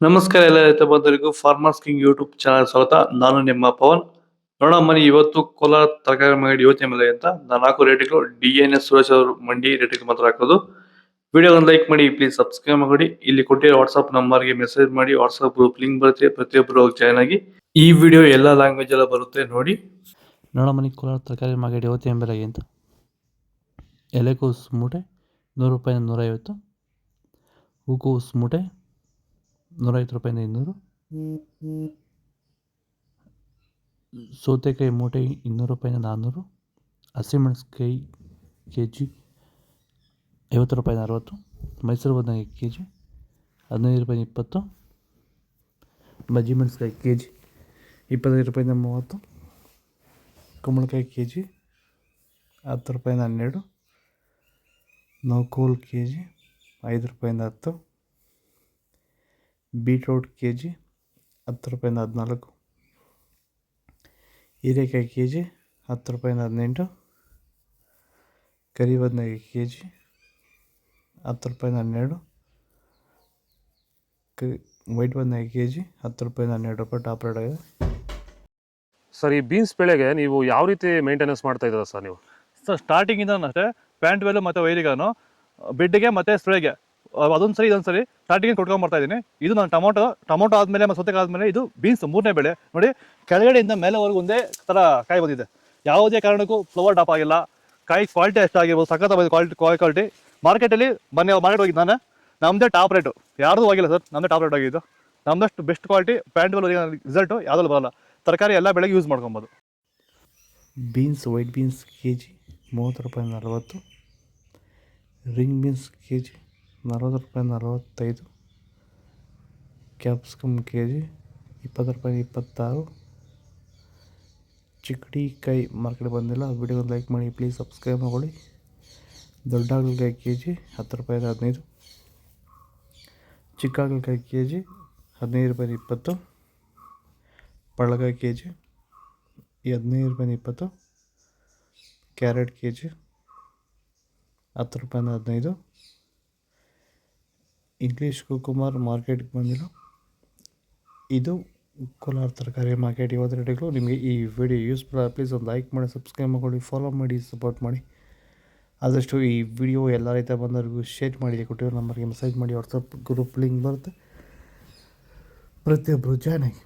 ನಮಸ್ಕಾರ ಎಲ್ಲ ರೈತ ಬಂಧುಗಳಿಗೂ ಫಾರ್ಮರ್ಸ್ ಕಿಂಗ್ ಯೂಟ್ಯೂಬ್ ಚಾನಲ್ ಸ್ವಾಗತ. ನಾನು ನಿಮ್ಮ ಪವನ್. ನೋಡೋಣ ಮನಿ ಇವತ್ತು ಕೋಲಾರ ತರಕಾರಿ ಮಂಡಿ ಯೋಚನೆ ಮೇಲೆ ಅಂತ ನಾನು ಹಾಕೋ ರೇಟ್ಗಳು DNS ಸುರೇಶ್ ಅವರು ಮಂಡಿ ರೇಟ್ಗೆ ಮಾತ್ರ ಹಾಕೋದು. ವಿಡಿಯೋ ಒಂದು ಲೈಕ್ ಮಾಡಿ, ಪ್ಲೀಸ್ ಸಬ್ಸ್ಕ್ರೈಬ್ ಮಾಡಿ. ಇಲ್ಲಿ ಕೊಟ್ಟಿರೋ ವಾಟ್ಸ್ಆಪ್ ನಂಬರ್ಗೆ ಮೆಸೇಜ್ ಮಾಡಿ, ವಾಟ್ಸ್ಆಪ್ ಗ್ರೂಪ್ ಲಿಂಕ್ ಬರುತ್ತೆ, ಪ್ರತಿಯೊಬ್ಬರು ಜಾಯ್ನ್ ಆಗಿ. ಈ ವಿಡಿಯೋ ಎಲ್ಲ ಲ್ಯಾಂಗ್ವೇಜ್ ಎಲ್ಲ ಬರುತ್ತೆ ನೋಡಿ. ನೋಡೋ ಮನೆ ಕೋಲಾರ ತರಕಾರಿ ಮಾರ್ಕೆಟ್ ಇವತ್ತು ಬೆಲೆಗೆ ಅಂತ ಎಲೆಕೋಸು ಮೂಟೆ 100 ರೂಪಾಯಿಂದ 150, ಹೂಕೋಸು ಮೂಟೆ 150 ರೂಪಾಯಿಂದ 200, ಸೌತೆಕಾಯಿ ಮೂಟೆ 200 ರೂಪಾಯಿಂದ 400, ಹಸಿಮೆಣಸಿನಕಾಯಿ ಕೆಜಿ 50 ರೂಪಾಯಿಂದ 60, ಮೈಸೂರು ಬದನೆಕಾಯಿ ಕೆಜಿ 15 ರೂಪಾಯಿಂದ 20, ಬಜ್ಜಿ ಮೆಣಸಿನಕಾಯಿ ಕೆಜಿ 25 ರೂಪಾಯಿಂದ 30, ಕುಂಬಳಕಾಯಿ ಕೆಜಿ 10 ರೂಪಾಯಿಂದ 12, ನೌಕೋಲ್ ಕೆಜಿ 5 ರೂಪಾಯಿಂದ 10, ಬೀಟ್ರೂಟ್ ಕೆಜಿ 10 ರೂಪಾಯಿಂದ 14, ಹೀರೆಕಾಯಿ ಕೆಜಿ 10 ರೂಪಾಯಿಂದ 18, ಕರಿ ಬದನೆಕಾಯಿ ಕೆಜಿ 10 ರೂಪಾಯಿಂದ 12, ವೈಟ್ ಬದನೆಕಾಯಿ ಕೆಜಿ 10 ರೂಪಾಯಿಂದ 12 ರೂಪಾಯಿ ಟಾಪ್ ರೇಟ್ ಆಗಿದೆ. ಸರ್, ಈ ಬೀನ್ಸ್ ಬೆಳೆಗೆ ನೀವು ಯಾವ ರೀತಿ ಮೇಂಟೆನೆನ್ಸ್ ಮಾಡ್ತಾ ಇದ್ದೀರಾ ಸರ್ ನೀವು? ಸರ್, ಸ್ಟಾರ್ಟಿಂಗಿಂದ ಅಷ್ಟೇ ಪ್ಯಾಂಟ್ ವೆಲ್ಲು ಮತ್ತು ವೈರಿಗಾನು ಬೆಡ್ಗೆ ಮತ್ತು ಸ್ಪ್ರೇಗೆ ಅದೊಂದು ಸರಿ ಇದೊಂದು ಸರಿ ಸ್ಟಾರ್ಟಿಂಗ್ ಕೊಟ್ಕೊಂಡ್ಬರ್ತಾ ಇದ್ದೀನಿ. ಇದು ನಾನು ಟೊಮೊಟೊ ಆದಮೇಲೆ ಮತ್ತು ಸೌತೆಕಾಯಿ ಆದಮೇಲೆ ಇದು ಬೀನ್ಸ್ 3ನೇ ಬೆಳೆ. ನೋಡಿ, ಕೆಳಗಡೆಯಿಂದ ಮೇಲೆವರೆಗೂ ಒಂದೇ ಥರ ಕಾಯಿ ಬಂದಿದೆ. ಯಾವುದೇ ಕಾರಣಕ್ಕೂ ಫ್ಲವರ್ ಟಾಪ್ ಆಗಿಲ್ಲ. ಕಾಯಿ ಕ್ವಾಲಿಟಿ ಎಷ್ಟಾಗಿರ್ಬೋದು, ಸಖತ್ ಕ್ವಾಲಿಟಿ. ಮಾರ್ಕೆಟಲ್ಲಿ ಮಾರ್ಕೆಟ್ ಹೋಗಿದ್ದು ನಾನು, ನಮ್ಮದೇ ಟಾಪ್ ರೇಟು, ಯಾರ್ದು ಆಗಿಲ್ಲ ಸರ್, ನಮ್ಮದೇ ಟಾಪ್ ರೇಟ್ ಆಗಿದ್ದು. ನಮ್ಮದಷ್ಟು best quality plant well result ಯಾವುದಲ್ಲೂ ಬರೋಲ್ಲ. ತರಕಾರಿ ಎಲ್ಲ ಬೆಳೆಗೆ ಯೂಸ್ ಮಾಡ್ಕೊಬೋದು. ಬೀನ್ಸ್ ವೈಟ್ ಬೀನ್ಸ್ ಕೆಜಿ 30 ರೂಪಾಯಿಂದ 40, ರಿಂಗ್ ಬೀನ್ಸ್ ಕೆಜಿ 40 ರೂಪಾಯಿಂದ 45, ಕ್ಯಾಪ್ಸಿಕಮ್ ಕೆಜಿ 20 ರೂಪಾಯಿಂದ 26, ಚಿಕ್ಕಡಿಕಾಯಿ ಮಾರ್ಕೆಟ್ ಬಂದಿಲ್ಲ. ವಿಡಿಯೋ ಲೈಕ್ ಮಾಡಿ, ಪ್ಲೀಸ್ ಸಬ್ಸ್ಕ್ರೈಬ್ ಮಾಡಿ. ದೊಡ್ಡ ಹಾಗಲಕಾಯಿ ಕೆಜಿ 10 ರೂಪಾಯಿಂದ 15, ಚಿಕ್ಕ ಹಾಗಲಕಾಯಿ ಕೆಜಿ 15 ರೂಪಾಯಿಂದ 20, ಪಳ್ಳಕಾಯಿ ಕೆಜಿ 15 ರೂಪಾಯಿಂದ 20, ಕ್ಯಾರೆಟ್ ಕೆಜಿ 10 ರೂಪಾಯಿಂದ 15, ಇಂಗ್ಲೀಷ್ ಕುಕುಂಬರ್ ಮಾರ್ಕೆಟ್ಗೆ ಬಂದಿಲ್ಲ. ಇದು ಕೋಲಾರ ತರಕಾರಿ ಮಾರ್ಕೆಟ್ ಇವತ್ತು ರೇಟ್ಗಳು. ನಿಮಗೆ ಈ ವಿಡಿಯೋ ಯೂಸ್ಫುಲ್ ಆಗಿ ಪ್ಲೀಸ್ ಒಂದು ಲೈಕ್ ಮಾಡಿ, ಸಬ್ಸ್ಕ್ರೈಬ್ ಮಾಡಿ, ಫಾಲೋ ಮಾಡಿ, ಸಪೋರ್ಟ್ ಮಾಡಿ. ಆದಷ್ಟು ಈ ವಿಡಿಯೋ ಎಲ್ಲ ರೈತ ಬಂದವರಿಗೂ ಶೇರ್ ಮಾಡಿ, ಕೊಟ್ಟಿರೋ ನಂಬರ್ಗೆ ಮೆಸೇಜ್ ಮಾಡಿ, ವಾಟ್ಸಪ್ ಗ್ರೂಪ್ ಲಿಂಕ್ ಬರುತ್ತೆ, ಪ್ರತಿಯೊಬ್ಬರು ಜಾಯ್ನ್ ಆಗಿ.